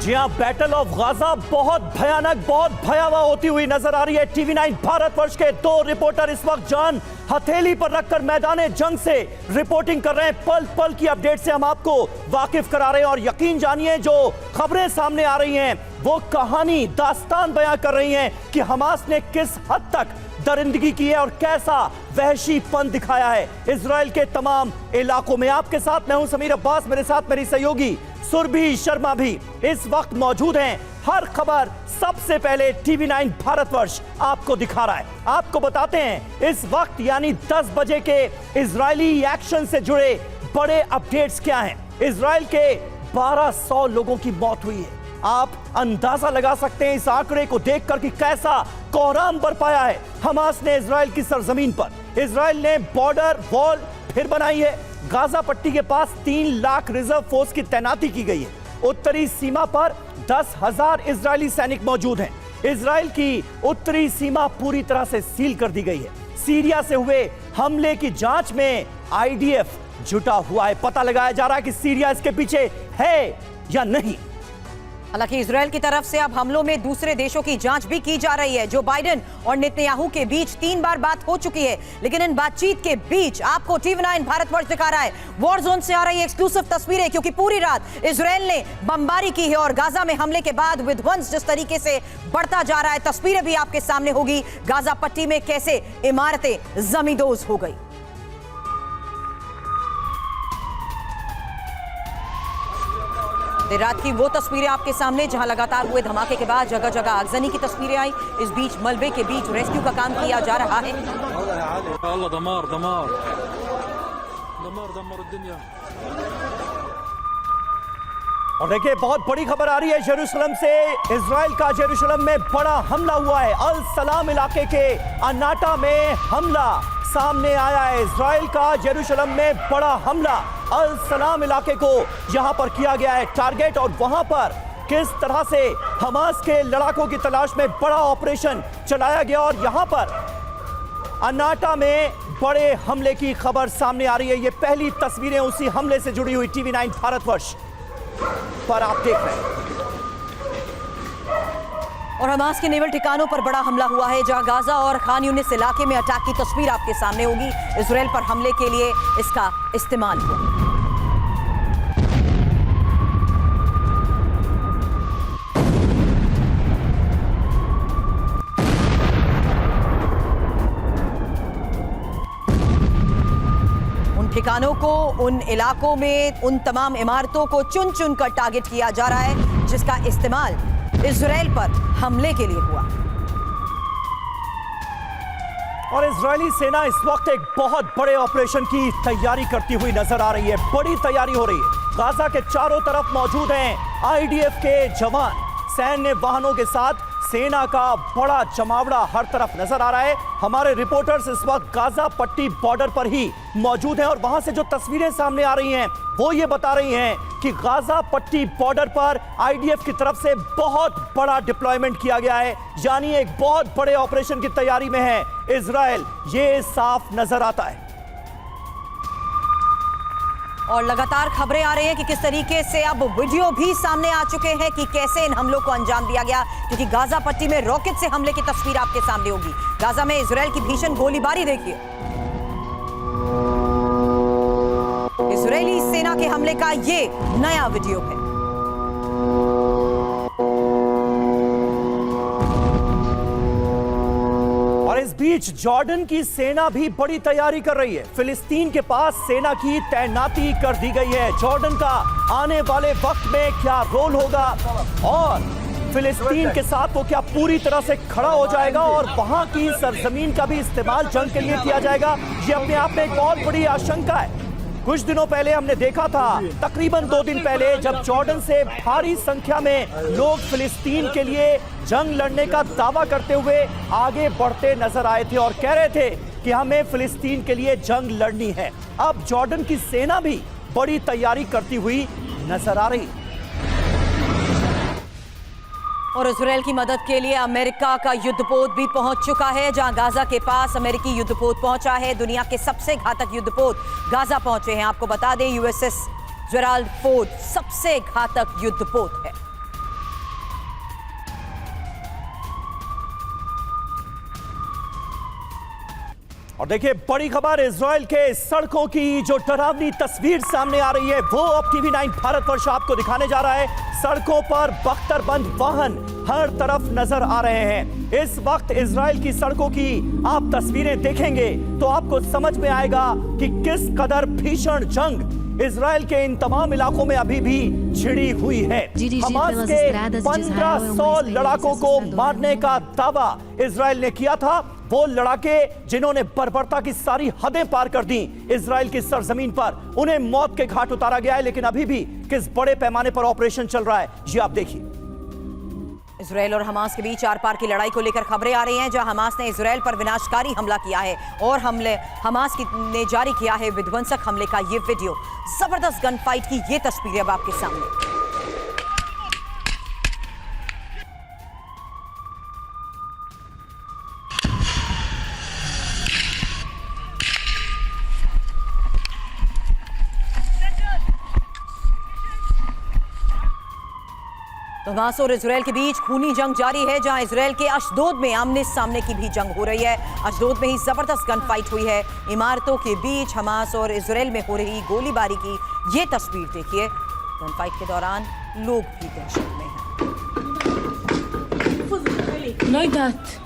जी हां, battle of Gaza बहुत भयानक, बहुत भयावह होती हुई नजर आ रही है। टीवी 9 भारतवर्ष के 2 रिपोर्टर इस वक्त जान हथेली पर रखकर मैदाने जंग से रिपोर्टिंग कर रहे हैं। पल पल की अपडेट से हम आपको वाकिफ करा रहे हैं और यकीन जानिए जो खबरें सामने आ रही हैं वो कहानी, दास्तान बयां कर रही हैं कि हमास ने किस हद तक दरिंदगी की है और कैसा वहशीपन दिखाया है इजराइल के तमाम इलाकों में। आपके साथ मैं हूं समीर अब्बास, मेरे साथ मेरी सहयोगी सुरभि शर्मा भी इस वक्त मौजूद हैं। हर खबर सबसे पहले टीवी 9 भारतवर्ष आपको दिखा रहा है। आपको बताते हैं इस वक्त यानी 10 बजे के इजरायली एक्शन से जुड़े बड़े अपडेट्स क्या हैं। इजराइल के 1200 लोगों की मौत हुई है। आप अंदाजा लगा सकते हैं इस आंकड़े को देखकर कि कैसा कोहराम बरपाया है हमास ने इजराइल की सरजमीन पर। इजराइल ने बॉर्डर वॉल फिर बनाई है। गाजा पट्टी के पास 3 लाख रिजर्व फोर्स की तैनाती की गई है। उत्तरी सीमा पर 10,000 इजरायली सैनिक मौजूद हैं। इजराइल की उत्तरी सीमा पूरी तरह से सील कर दी गई है। सीरिया से हुए हमले की जांच में आईडीएफ जुटा हुआ है। पता लगाया जा रहा है कि सीरिया इसके पीछे है या नहीं। हालांकि इजराइल की तरफ से अब हमलों में दूसरे देशों की जांच भी की जा रही है। जो बाइडेन और नेतन्याहू के बीच 3 बार बात हो चुकी है, लेकिन इन बातचीत के बीच आपको टीवी 9 भारतवर्ष दिखा रहा है वॉर जोन से आ रही एक्सक्लूसिव तस्वीरें, क्योंकि पूरी रात इजराइल ने बमबारी की है और गाजा में हमले के बाद विध्वंस जिस तरीके से बढ़ता जा रहा है, तस्वीरें भी आपके सामने होगी। गाजा पट्टी में कैसे इमारतें जमींदोज हो गई। रात की वो तस्वीरें आपके सामने जहां लगातार हुए धमाके के बाद जगह जगह आगजनी की तस्वीरें आई। इस बीच मलबे के बीच रेस्क्यू का काम किया जा रहा है। दमार दमार दमार दमार दुनिया। और देखिए बहुत बड़ी खबर आ रही है यरूशलेम से। इजराइल का यरूशलेम में बड़ा हमला हुआ है। अल सलाम इलाके के अनाटा में हमला सामने आया है। इजराइल का यरूशलेम में बड़ा हमला अल सलाम इलाके को यहां पर किया गया है टारगेट, और वहां पर किस तरह से हमास के लड़ाकों की तलाश में बड़ा ऑपरेशन चलाया गया और यहां पर अनाटा में बड़े हमले की खबर सामने आ रही है। ये पहली तस्वीरें उसी हमले से जुड़ी हुई टीवी 9 भारतवर्ष पर आप देख रहे हैं। और हमास के नेवल ठिकानों पर बड़ा हमला हुआ है, जहां गाजा और खान यूनिस इलाके में अटैक की तस्वीर आपके सामने होगी। इजराइल पर हमले के लिए इसका इस्तेमाल हुआ। उन ठिकानों को, उन इलाकों में, उन तमाम इमारतों को चुन चुन कर टारगेट किया जा रहा है, जिसका इस्तेमाल इजराइल पर हमले के लिए हुआ। और इजरायली सेना इस वक्त एक बहुत बड़े ऑपरेशन की तैयारी करती हुई नजर आ रही है। बड़ी तैयारी हो रही है। गाजा के चारों तरफ मौजूद हैं आईडीएफ के जवान। सैन्य वाहनों के साथ सेना का बड़ा जमावड़ा हर तरफ नजर आ रहा है। हमारे रिपोर्टर्स इस वक्त गाजा पट्टी बॉर्डर पर ही मौजूद हैं और वहां से जो तस्वीरें सामने आ रही हैं वो ये बता रही हैं कि गाजा पट्टी बॉर्डर पर आईडीएफ की तरफ से बहुत बड़ा डिप्लॉयमेंट किया गया है, यानी एक बहुत बड़े ऑपरेशन की तैयारी में है इजराइल। ये साफ नजर आता है। और लगातार खबरें आ रही हैं कि किस तरीके से अब वीडियो भी सामने आ चुके हैं कि कैसे इन हमलों को अंजाम दिया गया, क्योंकि गाजा पट्टी में रॉकेट से हमले की तस्वीर आपके सामने होगी। गाजा में इजराइल की भीषण गोलीबारी देखिए। इजरायली सेना के हमले का ये नया वीडियो है। और इस बीच जॉर्डन की सेना भी बड़ी तैयारी कर रही है। फिलिस्तीन के पास सेना की तैनाती कर दी गई है। जॉर्डन का आने वाले वक्त में क्या रोल होगा और फिलिस्तीन के साथ वो क्या पूरी तरह से खड़ा हो जाएगा और वहां की सरजमीन का भी इस्तेमाल जंग के लिए किया जाएगा, ये अपने आप में एक बहुत बड़ी आशंका है। कुछ दिनों पहले हमने देखा था, तकरीबन 2 दिन पहले, जब जॉर्डन से भारी संख्या में लोग फिलिस्तीन के लिए जंग लड़ने का दावा करते हुए आगे बढ़ते नजर आए थे और कह रहे थे कि हमें फिलिस्तीन के लिए जंग लड़नी है। अब जॉर्डन की सेना भी बड़ी तैयारी करती हुई नजर आ रही। और इजराइल की मदद के लिए अमेरिका का युद्धपोत भी पहुंच चुका है। जहां गाजा के पास अमेरिकी युद्धपोत पहुंचा है। दुनिया के सबसे घातक युद्धपोत गाजा पहुंचे हैं। आपको बता दें यूएसएस जेराल्ड फोर्ड सबसे घातक युद्धपोत है। और देखिए बड़ी खबर, इजराइल के सड़कों की जो डरावनी तस्वीर सामने आ रही है वो अब टीवी 9 भारतवर्ष आपको दिखाने जा रहा है। सड़कों पर बख्तरबंद वाहन हर तरफ नजर आ रहे हैं। इस वक्त इजराइल की सड़कों की आप तस्वीरें देखेंगे तो आपको समझ में आएगा कि किस कदर भीषण जंग इजराइल के इन तमाम इलाकों में अभी भी छिड़ी हुई है। हमास के 1500 लड़ाकों को मारने का दावा इजराइल ने किया था। वो लड़ाके जिन्होंने बर्बरता की सारी हदें पार कर दी इजराइल की सरजमीन पर, उन्हें मौत के घाट उतारा गया है। लेकिन अभी भी किस बड़े पैमाने पर ऑपरेशन चल रहा है ये आप देखिए। इजराइल और हमास के बीच आर पार की लड़ाई को लेकर खबरें आ रही हैं, जहां हमास ने इजराइल पर विनाशकारी हमला किया है और हमास ने जारी किया है विध्वंसक हमले का ये वीडियो। जबरदस्त गन फाइट की ये तस्वीरें अब आपके सामने। हमास और इजराइल के बीच खूनी जंग जारी है, जहां इजराइल के अशदोद में आमने सामने की भी जंग हो रही है। अशदोद में ही जबरदस्त गन फाइट हुई है। इमारतों के बीच हमास और इजराइल में हो रही गोलीबारी की ये तस्वीर देखिए। गन फाइट के दौरान लोग भी दहशत में हैं।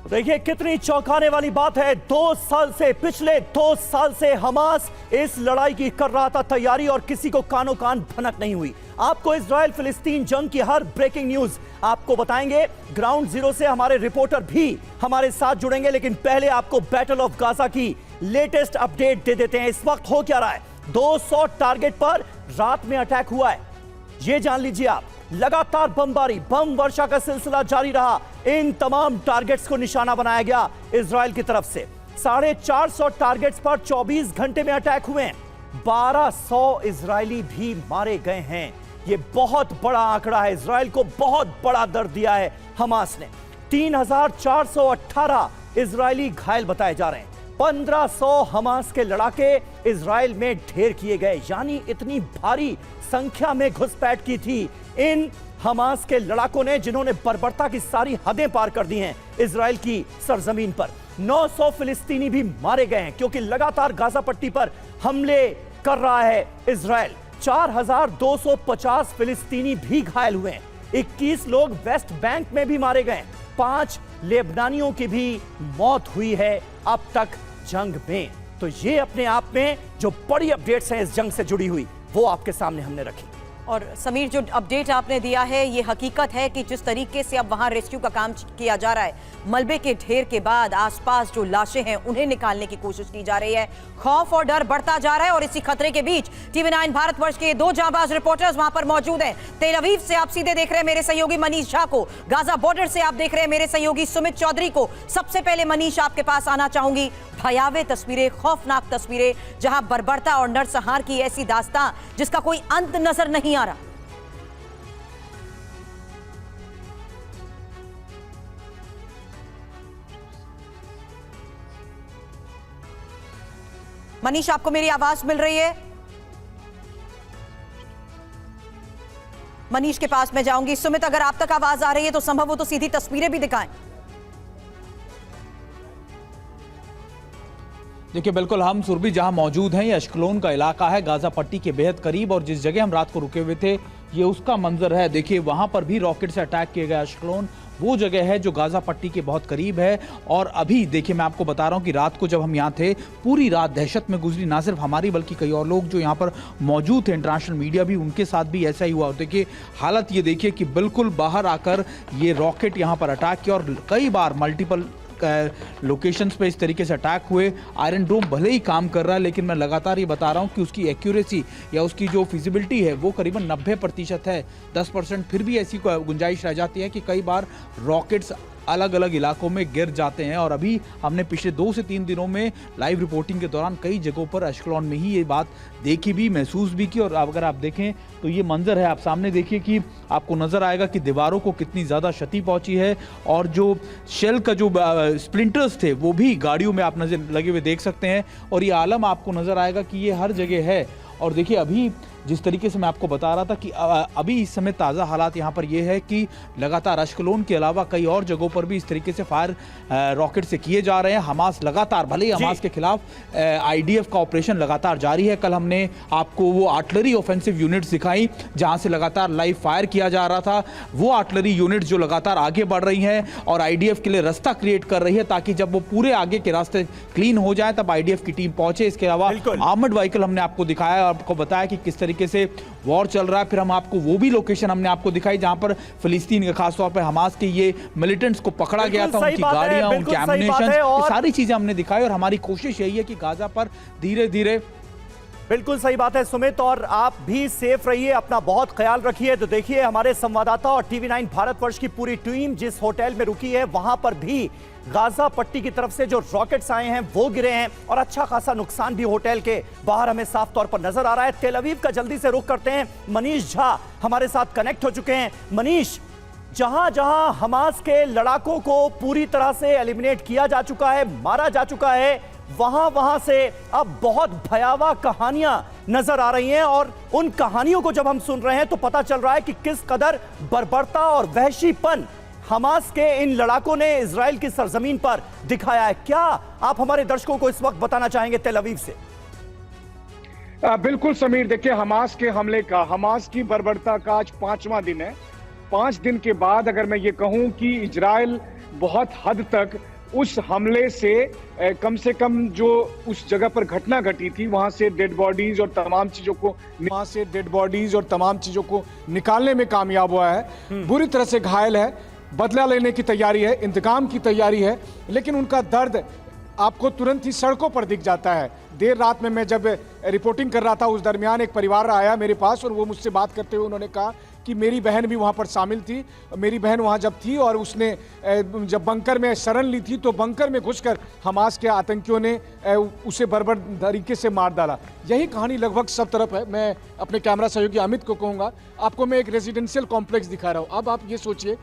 देखिए कितनी चौंकाने वाली बात है। 2 साल से, पिछले 2 साल से हमास इस लड़ाई की कर रहा था तैयारी और किसी को कानो कान भनक नहीं हुई। आपको इजराइल फिलिस्तीन जंग की हर ब्रेकिंग न्यूज आपको बताएंगे। ग्राउंड जीरो से हमारे रिपोर्टर भी हमारे साथ जुड़ेंगे, लेकिन पहले आपको बैटल ऑफ गाजा की लेटेस्ट अपडेट दे देते हैं। इस वक्त हो क्या रहा है। 200 टारगेट पर रात में अटैक हुआ है, ये जान लीजिए आप। लगातार बमबारी, बम वर्षा का सिलसिला जारी रहा। इन तमाम टारगेट्स को निशाना बनाया गया इजराइल की तरफ से। 450 टारगेट्स पर 24 घंटे में अटैक हुए हैं। 1200 इजरायली भी मारे गए हैं। यह बहुत बड़ा आंकड़ा है। इजराइल को बहुत बड़ा दर्द दिया है हमास ने। 3418 इजरायली घायल बताए जा रहे हैं। 1500 हमास के लड़ाके इजराइल में ढेर किए गए, यानी इतनी भारी संख्या में घुसपैठ की थी इन हमास के लड़ाकों ने, जिन्होंने बर्बरता की सारी हदें पार कर दी हैं इजराइल की सरजमीन पर। 900 फिलिस्तीनी भी मारे गए हैं, क्योंकि लगातार गाजा पट्टी पर हमले कर रहा है इजराइल। 4250 फिलिस्तीनी भी घायल हुए हैं। 21 लोग वेस्ट बैंक में भी मारे गए। 5 लेबनानियों की भी मौत हुई है अब तक जंग में। तो ये अपने आप में जो बड़ी अपडेट्स हैं इस जंग से जुड़ी हुई, वो आपके सामने हमने रखी। और समीर, जो अपडेट आपने दिया है ये हकीकत है कि जिस तरीके से अब वहां रेस्क्यू का काम किया जा रहा है, मलबे के ढेर के बाद आसपास जो लाशें हैं उन्हें निकालने की कोशिश की जा रही है। खौफ और डर बढ़ता जा रहा है और इसी खतरे के बीच टीवी 9 भारतवर्ष के 2 जांबाज रिपोर्टर्स वहां पर मौजूद हैं। तेल अवीव से आप सीधे देख रहे हैं मेरे सहयोगी मनीष झा को, गाजा बॉर्डर से आप देख रहे हैं मेरे सहयोगी सुमित चौधरी को। सबसे पहले मनीष, आपके पास आना चाहूंगी। भयावह तस्वीरें, खौफनाक तस्वीरें, जहां बर्बरता और नरसंहार की ऐसी दास्तां जिसका कोई अंत नजर नहीं आ रहा। मनीष, आपको मेरी आवाज मिल रही है? मनीष के पास मैं जाऊंगी। सुमित, अगर आप तक आवाज आ रही है तो संभव हो तो सीधी तस्वीरें भी दिखाएं। देखिए बिल्कुल, हम सुरभि जहां मौजूद हैं, ये अश्कलोन का इलाका है, गाजा पट्टी के बेहद करीब, और जिस जगह हम रात को रुके हुए थे ये उसका मंजर है। देखिए वहां पर भी रॉकेट से अटैक किया गया। अश्कलोन वो जगह है जो गाजा पट्टी के बहुत करीब है। और अभी देखिए मैं आपको बता रहा हूं कि रात को जब हम यहाँ थे, पूरी रात दहशत में गुजरी, ना सिर्फ हमारी बल्कि कई और लोग जो यहाँ पर मौजूद थे, इंटरनेशनल मीडिया भी, उनके साथ भी ऐसा ही हुआ। देखिए हालत ये देखिए कि बिल्कुल बाहर आकर ये रॉकेट यहाँ पर अटैक किया और कई बार मल्टीपल लोकेशंस पे इस तरीके से अटैक हुए। आयरन डोम भले ही काम कर रहा है, लेकिन मैं लगातार ये बता रहा हूँ कि उसकी एक्यूरेसी या उसकी जो फिजिबिलिटी है वो करीबन 90% है। 10% फिर भी ऐसी गुंजाइश रह जाती है कि कई बार रॉकेट्स अलग अलग इलाकों में गिर जाते हैं। और अभी हमने पिछले 2 से 3 दिनों में लाइव रिपोर्टिंग के दौरान कई जगहों पर अश्कलोन में ही ये बात देखी भी, महसूस भी की। और अगर आप देखें तो ये मंजर है, आप सामने देखिए कि आपको नज़र आएगा कि दीवारों को कितनी ज़्यादा क्षति पहुंची है। और जो शेल का जो स्प्लिंटर्स थे वो भी गाड़ियों में आप नजर लगे हुए देख सकते हैं। और ये आलम आपको नज़र आएगा कि ये हर जगह है। और देखिए अभी जिस तरीके से मैं आपको बता रहा था कि अभी इस समय ताज़ा हालात यहाँ पर ये है कि लगातार अश्कलोन के अलावा कई और जगहों पर भी इस तरीके से फायर रॉकेट से किए जा रहे हैं। हमास लगातार, भले ही हमास के खिलाफ आईडीएफ का ऑपरेशन लगातार जारी है। कल हमने आपको वो आर्टिलरी ऑफेंसिव यूनिट्स दिखाई जहां से लगातार लाइव फायर किया जा रहा था। वो आर्टिलरी यूनिट्स जो लगातार आगे बढ़ रही हैं और आईडीएफ के लिए रास्ता क्रिएट कर रही है ताकि जब वो पूरे आगे के रास्ते क्लीन हो जाए तब आईडीएफ की टीम पहुंचे। इसके अलावा आर्मर्ड व्हीकल हमने आपको दिखाया और आपको बताया कि किस तरीके से वॉर चल रहा है। फिर हम आपको वो भी लोकेशन हमने आपको दिखाई जहां पर फिलिस्तीन के खासतौर पर हमास के ये मिलिटेंट्स को पकड़ा गया था, उनकी गाड़ियां, उनके एम्युनिशन, ये सारी चीजें हमने दिखाई। और हमारी कोशिश यही है कि गाजा पर धीरे धीरे। बिल्कुल सही बात है सुमित, और आप भी सेफ रहिए, अपना बहुत ख्याल रखिए। तो देखिए हमारे संवाददाता और टीवी9 भारतवर्ष की पूरी टीम जिस होटल में रुकी है वहां पर भी गाजा पट्टी की तरफ से जो रॉकेट्स आए हैं वो गिरे हैं और अच्छा खासा नुकसान भी होटल के बाहर हमें साफ तौर पर नजर आ रहा है। तेल अवीव का जल्दी से रुख करते हैं, मनीष झा हमारे साथ कनेक्ट हो चुके हैं। मनीष, जहां जहां हमास के लड़ाकों को पूरी तरह से एलिमिनेट किया जा चुका है, मारा जा चुका है, वहां से अब बहुत भयावह कहानियां नजर आ रही हैं और उन कहानियों को जब हम सुन रहे हैं तो पता चल रहा है कि किस कदर बर्बरता और वहशीपन हमास के इन लड़ाकों ने इजराइल की सरजमीन पर दिखाया है। क्या आप हमारे दर्शकों को इस वक्त बताना चाहेंगे तेल अवीव से? बिल्कुल समीर, देखिए हमास के हमले का, हमास की बर्बरता का आज 5वां दिन है। 5 दिन के बाद अगर मैं ये कहूं कि इजराइल बहुत हद तक उस हमले से कम जो उस जगह पर घटना घटी थी वहां से डेड बॉडीज और तमाम चीजों को निकालने में कामयाब हुआ है। बुरी तरह से घायल है, बदला लेने की तैयारी है, इंतकाम की तैयारी है, लेकिन उनका दर्द आपको तुरंत ही सड़कों पर दिख जाता है। देर रात में मैं जब रिपोर्टिंग कर रहा था उस दरमियान एक परिवार आया मेरे पास और वो मुझसे बात करते हुए उन्होंने कहा कि मेरी बहन भी वहाँ पर शामिल थी। मेरी बहन वहाँ जब थी और उसने जब बंकर में शरण ली थी तो बंकर में घुसकर हमास के आतंकियों ने उसे बर्बर तरीके से मार डाला। यही कहानी लगभग सब तरफ है। मैं अपने कैमरा सहयोगी अमित को कहूँगा, आपको मैं एक रेजिडेंशियल कॉम्प्लेक्स दिखा रहा हूँ। अब आप ये सोचिए,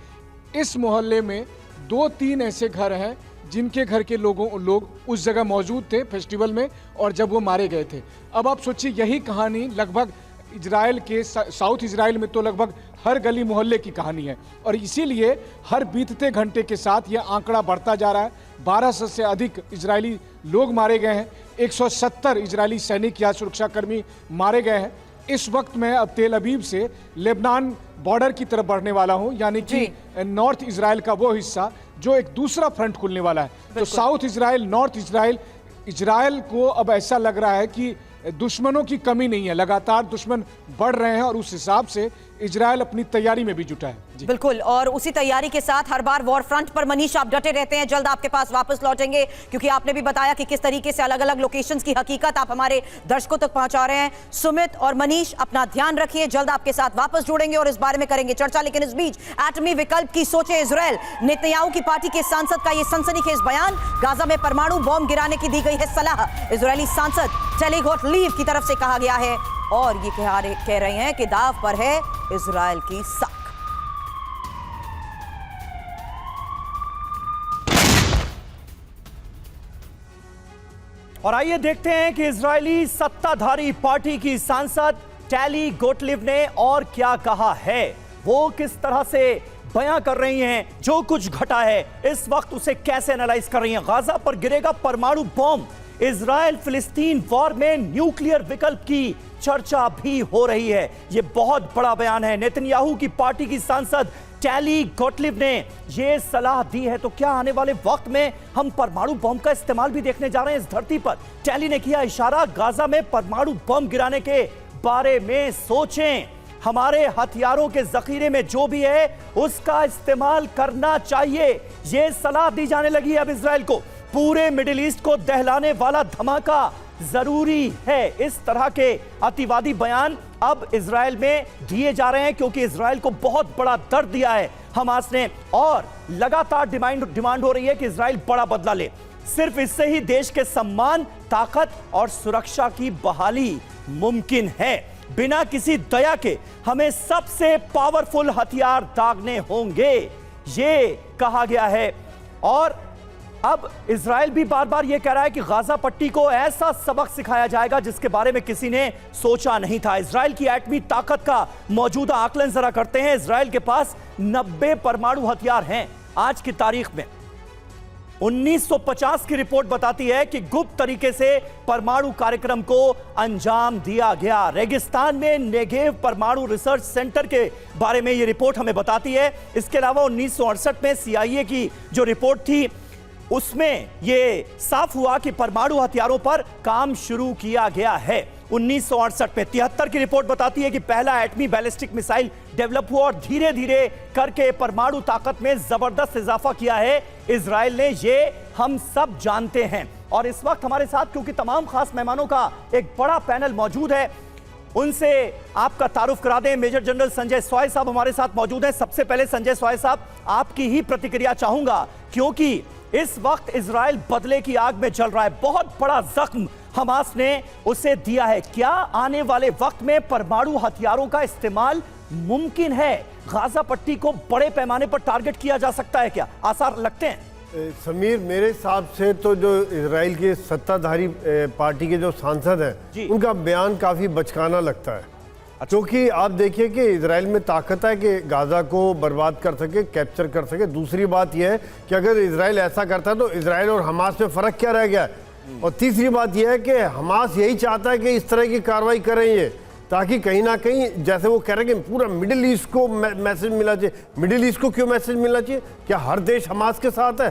इस मोहल्ले में 2-3 ऐसे घर हैं जिनके घर के लोग उस जगह मौजूद थे फेस्टिवल में और जब वो मारे गए थे। अब आप सोचिए, यही कहानी लगभग इजराइल के साउथ इजराइल में तो लगभग हर गली मोहल्ले की कहानी है और इसीलिए हर बीतते घंटे के साथ ये आंकड़ा बढ़ता जा रहा है। 1200 से अधिक इजरायली लोग मारे गए हैं, 170 इजरायली सैनिक या सुरक्षाकर्मी मारे गए हैं। इस वक्त मैं अब तेल अवीव से लेबनान बॉर्डर की तरफ बढ़ने वाला हूं, यानी कि नॉर्थ इजराइल का वो हिस्सा जो एक दूसरा फ्रंट खुलने वाला है। तो साउथ इजराइल, नॉर्थ इजराइल को अब ऐसा लग रहा है कि दुश्मनों की कमी नहीं है, लगातार दुश्मन बढ़ रहे हैं और उस हिसाब से इजराइल अपनी तैयारी में भी जुटा है। बिल्कुल, और उसी तैयारी के साथ हर बार वॉर फ्रंट पर मनीष आप डटे रहते हैं। जल्द आपके पास वापस लौटेंगे क्योंकि आपने भी बताया कि किस तरीके से अलग अलग लोकेशंस की हकीकत आप हमारे दर्शकों तक पहुंचा रहे हैं। सुमित और मनीष अपना ध्यान रखिए, जल्द आपके साथ वापस जुड़ेंगे और इस बारे में करेंगे चर्चा। लेकिन इस बीच एटमी विकल्प की सोचे इजराइल, नेतन्याहू की पार्टी के सांसद का यह सनसनीखेज बयान, गाजा में परमाणु बॉम्ब गिराने की दी गई है सलाह। इजरायली सांसद टेली गोटलीब की तरफ से कहा गया है और ये कह रहे हैं कि दाव पर है इजराइल की साख। और आइए देखते हैं कि इजरायली सत्ताधारी पार्टी की सांसद टेली गोटलीब ने और क्या कहा है। वो किस तरह से बयां कर रही हैं, जो कुछ घटा है इस वक्त उसे कैसे एनालाइज कर रही हैं। गाजा पर गिरेगा परमाणु बॉम्ब, इजराइल फिलिस्तीन वॉर में न्यूक्लियर विकल्प की चर्चा भी हो रही है। यह बहुत बड़ा बयान है। नेतन्याहू की पार्टी की सांसद टेली गोटलीब ने यह सलाह दी है। तो क्या आने वाले वक्त में हम परमाणु बम का इस्तेमाल भी देखने जा रहे हैं इस धरती पर? टेली ने किया इशारा, गाजा में परमाणु बम गिराने के बारे में सोचें, हमारे हथियारों के जखीरे में जो भी है उसका इस्तेमाल करना चाहिए। यह सलाह दी जाने लगी है अब इजराइल को। पूरे मिडिल ईस्ट को दहलाने वाला धमाका जरूरी है। इस तरह के अतिवादी बयान अब इजराइल में दिए जा रहे हैं क्योंकि इजराइल को बहुत बड़ा दर्द दिया है हमास ने और लगातार डिमांड हो रही है कि इजराइल बड़ा बदला ले। सिर्फ इससे ही देश के सम्मान, ताकत और सुरक्षा की बहाली मुमकिन है। बिना किसी दया के हमें सबसे पावरफुल हथियार दागने होंगे, ये कहा गया है। और अब इजराइल भी बार बार यह कह रहा है कि गाजा पट्टी को ऐसा सबक सिखाया जाएगा जिसके बारे में किसी ने सोचा नहीं था। इजराइल की एटमी ताकत का मौजूदा आकलन जरा करते हैं। इजराइल के पास 90 परमाणु हथियार हैं आज की तारीख में। 1950 की रिपोर्ट बताती है कि गुप्त तरीके से परमाणु कार्यक्रम को अंजाम दिया गया। रेगिस्तान में नेगेव परमाणु रिसर्च सेंटर के बारे में यह रिपोर्ट हमें बताती है। इसके अलावा 1968 में CIA की जो रिपोर्ट थी उसमें यह साफ हुआ कि परमाणु हथियारों पर काम शुरू किया गया है। 1968 में 73 की रिपोर्ट बताती है कि पहला एटमी बैलिस्टिक मिसाइल डेवलप हुआ और धीरे धीरे करके परमाणु ताकत में जबरदस्त इजाफा किया है इजराइल ने। ये हम सब जानते हैं। और इस वक्त हमारे साथ क्योंकि तमाम खास मेहमानों का एक बड़ा पैनल मौजूद है, उनसे आपका तारुफ करा दें। मेजर जनरल संजय स्वाय साहब हमारे साथ मौजूद हैं। सबसे पहले संजय स्वाय साहब, आपकी ही प्रतिक्रिया चाहूंगा क्योंकि इस वक्त इजराइल बदले की आग में जल रहा है। बहुत बड़ा जख्म हमास ने उसे दिया है। क्या आने वाले वक्त में परमाणु हथियारों का इस्तेमाल मुमकिन है? गाजा पट्टी को बड़े पैमाने पर टारगेट किया जा सकता है, क्या आसार लगते हैं? समीर, मेरे हिसाब से तो जो इजराइल के सत्ताधारी पार्टी के जो सांसद हैं उनका बयान काफ़ी बचकाना लगता है। क्योंकि आप देखिए कि इजराइल में ताकत है कि गाजा को बर्बाद कर सके, कैप्चर कर सके। दूसरी बात यह है कि अगर इजराइल ऐसा करता है तो इजराइल और हमास में फ़र्क क्या रह गया है? और तीसरी बात यह है कि हमास यही चाहता है कि इस तरह की कार्रवाई करें ये, ताकि कहीं ना कहीं जैसे वो कह रहे हैं कि पूरा मिडिल ईस्ट को मैसेज मिलना चाहिए। मिडिल ईस्ट को क्यों मैसेज मिलना चाहिए? क्या हर देश हमास के साथ है?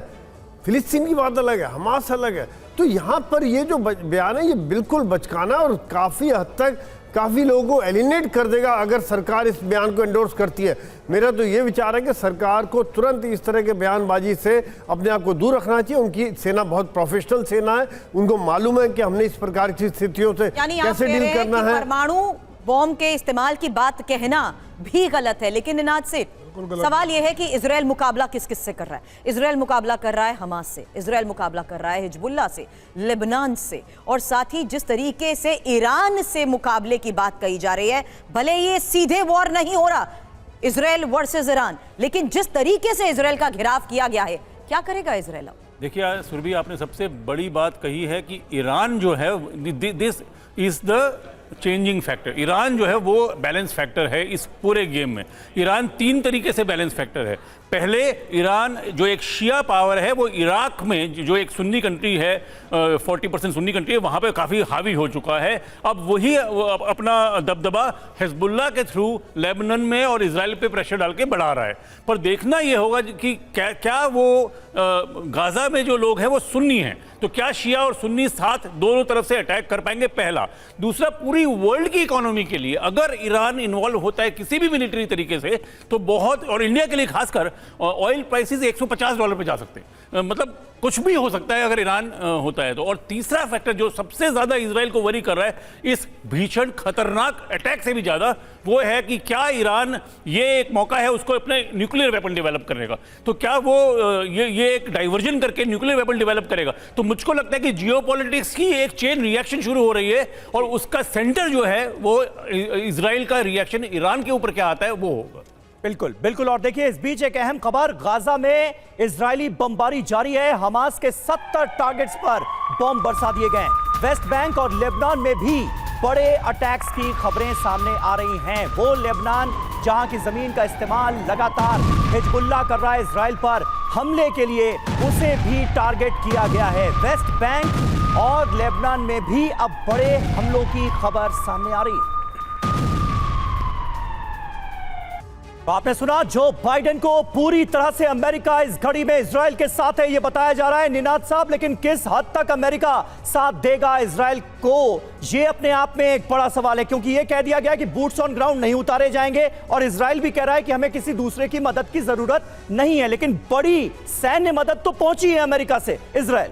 फिलिस्तीन की बात अलग है, हमास अलग है। तो यहाँ पर ये जो बयान है ये बिल्कुल बचकाना और काफ़ी हद तक काफ़ी लोगों को एलिनेट कर देगा अगर सरकार इस बयान को एंडोर्स करती है। मेरा तो ये विचार है कि सरकार को तुरंत इस तरह के बयानबाजी से अपने आप को दूर रखना चाहिए। उनकी सेना बहुत प्रोफेशनल सेना है, उनको मालूम है कि हमने इस प्रकार की स्थितियों से कैसे डील करना है। परमाणु बॉम्ब के इस्तेमाल की बात कहना भी गलत है, लेकिन इनाद से सवाल यह है कि इजराइल मुकाबला किस किस से कर रहा है? इजराइल मुकाबला कर रहा है हमास से, इजराइल मुकाबला कर रहा है हिजबुल्लाह से, लेबनान से, और साथ ही जिस तरीके से ईरान से मुकाबले की बात कही जा रही है, भले ये सीधे वॉर नहीं हो रहा इजराइल वर्सेस ईरान, लेकिन जिस तरीके से इजराइल का घिराव किया गया है, क्या करेगा इजराइल अब? देखिए सुरभि, आपने सबसे बड़ी बात कही है कि ईरान जो है this is the changing factor. Iran जो है वो बैलेंस फैक्टर है इस पूरे गेम में। ईरान 3 तरीके से बैलेंस फैक्टर है। पहले ईरान जो एक शिया पावर है वो इराक में जो एक सुन्नी कंट्री है, 40% सुन्नी कंट्री है, वहाँ पे काफ़ी हावी हो चुका है। अब वही अपना दबदबा हिजबुल्लाह के थ्रू लेबनान में और इजराइल पे प्रेशर डाल के बढ़ा रहा है। पर देखना ये होगा कि क्या वो गाजा में जो लोग हैं वो सुन्नी हैं, तो क्या शिया और सुन्नी साथ दोनों तरफ से अटैक कर पाएंगे? पहला। दूसरा, पूरी वर्ल्ड की इकोनॉमी के लिए अगर ईरान इन्वॉल्व होता है किसी भी मिलिट्री तरीके से तो बहुत, और इंडिया के लिए खासकर, ऑयल प्राइसेस $150 पे जा सकते हैं। मतलब कुछ भी हो सकता है अगर ईरान होता है तो। और तीसरा फैक्टर जो सबसे ज्यादा इजराइल को वरी कर रहा है इस भीषण खतरनाक अटैक से भी ज्यादा, वो है कि क्या ईरान, ये एक मौका है उसको अपने न्यूक्लियर वेपन डेवलप करने का, तो क्या वो ये एक डाइवर्जन करके न्यूक्लियर वेपन डेवलप करेगा? तो मुझको लगता है कि जियोपॉलिटिक्स की एक चेन रिएक्शन शुरू हो रही है और उसका सेंटर जो है वो इजराइल का रिएक्शन ईरान के ऊपर क्या आता है वो होगा। बिल्कुल बिल्कुल। और देखिए इस बीच एक अहम खबर, गाजा में इजरायली बमबारी जारी है। हमास के 70 टारगेट्स पर बम बरसा दिए गए। वेस्ट बैंक और लेबनान में भी बड़े अटैक्स की खबरें सामने आ रही हैं। वो लेबनान जहां की जमीन का इस्तेमाल लगातार हिजबुल्लाह कर रहा है इजराइल पर हमले के लिए, उसे भी टारगेट किया गया है। वेस्ट बैंक और लेबनान में भी अब बड़े हमलों की खबर सामने आ रही है। तो आपने सुना, जो बाइडेन को पूरी तरह से अमेरिका इस घड़ी में इजराइल के साथ है, यह बताया जा रहा है निनाद साहब, लेकिन किस हद तक अमेरिका साथ देगा इजराइल को, यह अपने आप में एक बड़ा सवाल है। क्योंकि यह कह दिया गया कि बूट्स ऑन ग्राउंड नहीं उतारे जाएंगे और इजराइल भी कह रहा है कि हमें किसी दूसरे की मदद की जरूरत नहीं है, लेकिन बड़ी सैन्य मदद तो पहुंची है अमेरिका से इजराइल।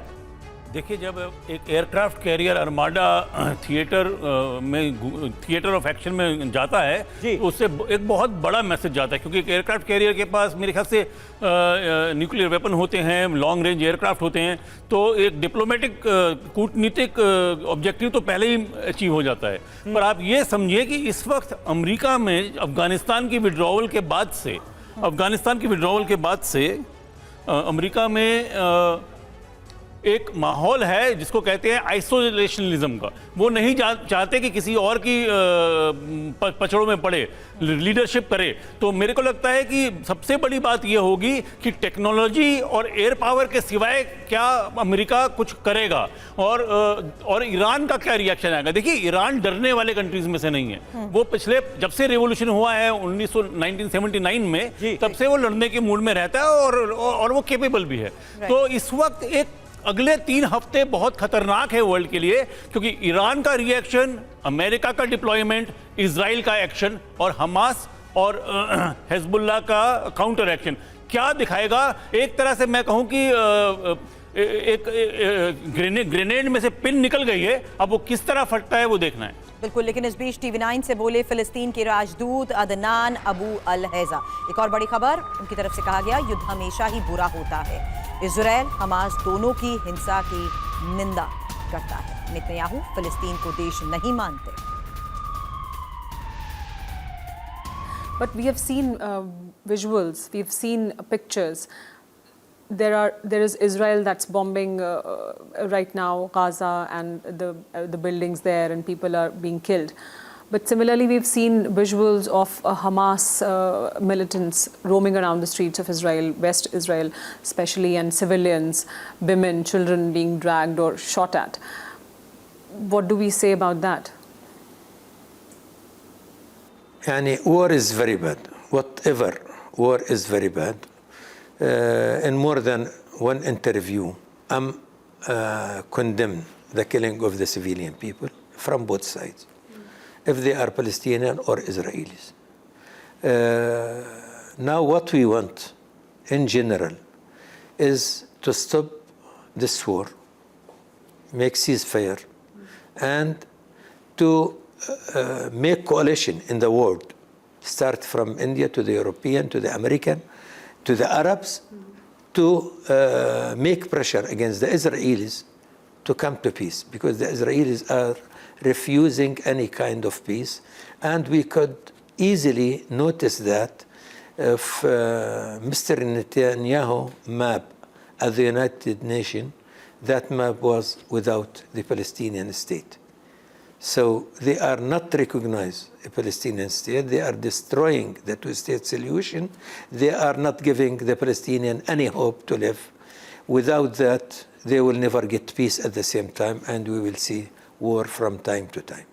देखिए, जब एक aircraft carrier armada theatre of action में जाता है तो उससे एक बहुत बड़ा मैसेज जाता है, क्योंकि एक एयरक्राफ्ट कैरियर के पास मेरे ख्याल से न्यूक्लियर वेपन होते हैं, लॉन्ग रेंज एयरक्राफ्ट होते हैं, तो एक डिप्लोमेटिक कूटनीतिक ऑब्जेक्टिव तो पहले ही अचीव हो जाता है। पर आप ये समझिए कि इस वक्त अमेरिका में अफगानिस्तान की विड्रॉवल के बाद से अमेरिका में एक माहौल है जिसको कहते हैं आइसोलेशनलिज्म का। वो नहीं चाहते कि किसी और की पचड़ों में पड़े, लीडरशिप करे। तो मेरे को लगता है कि सबसे बड़ी बात यह होगी कि टेक्नोलॉजी और एयर पावर के सिवाय क्या अमेरिका कुछ करेगा, और ईरान का क्या रिएक्शन आएगा। देखिए, ईरान डरने वाले कंट्रीज में से नहीं है। वो पिछले जब से रेवोल्यूशन हुआ है 1979 में, तब से वो लड़ने के मूड में रहता है और वो केपेबल भी है। तो इस वक्त एक अगले 3 हफ्ते बहुत खतरनाक है वर्ल्ड के लिए, क्योंकि ईरान का रिएक्शन, अमेरिका का डिप्लॉयमेंट, इजराइल का एक्शन और हमास और हिजबुल्लाह का काउंटर एक्शन क्या दिखाएगा। एक तरह से मैं कहूं कि एक ग्रेनेड में से पिन निकल गई है, अब वो किस तरह फटता है वो देखना है। बिल्कुल, लेकिन इस बीच TV9 से बोले फिलिस्तीन के राजदूत अदनान अबू अल हैजा। एक और बड़ी खबर, उनकी तरफ से कहा गया युद्ध हमेशा ही बुरा होता है। इजराइल हमास दोनों की हिंसा की निंदा करता है। नेतन्याहू फिलिस्तीन को देश नहीं मानते। But we have seen visuals, we've seen pictures. There is Israel that's bombing right now Gaza and the buildings there, and people are being killed. But similarly, we've seen visuals of Hamas militants roaming around the streets of Israel, West Israel especially, and civilians, women, children being dragged or shot at. What do we say about that? War is very bad. Whatever, war is very bad. In more than one interview, I'm condemned the killing of the civilian people from both sides, if they are Palestinian or Israelis. Now what we want in general is to stop this war, make ceasefire, and to make coalition in the world, start from India to the European, to the American, to the Arabs, to make pressure against the Israelis to come to peace, because the Israelis are refusing any kind of peace. And we could easily notice that if Mr. Netanyahu map at the United Nations, that map was without the Palestinian state. So they are not recognizing a Palestinian state. They are destroying the two-state solution. They are not giving the Palestinian any hope to live. Without that, they will never get peace at the same time, and we will see war from time to time.